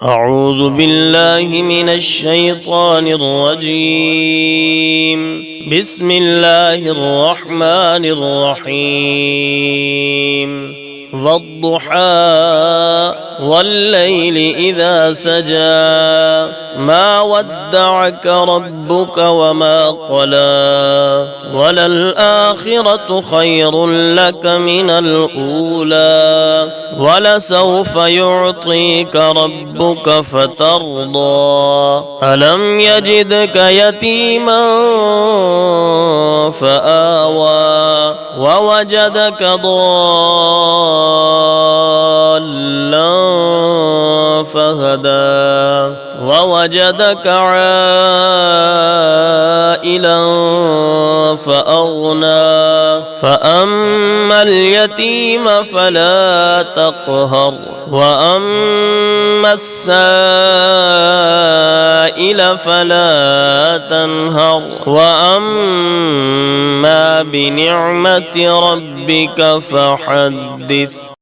أعوذ بالله من الشيطان الرجيم. بسم الله الرحمن الرحيم. والضحى والليل إذا سجى ما ودعك ربك وما قلى وللآخرة خير لك من الأولى ولسوف يعطيك ربك فترضى ألم يجدك يتيما فآوى ووجدك ضالا فهدى ووجدك عائلا فأغنى فأما اليتيم فلا تقهر وأما السائل فلا تنهر وأما بنعمة ربك فحدث.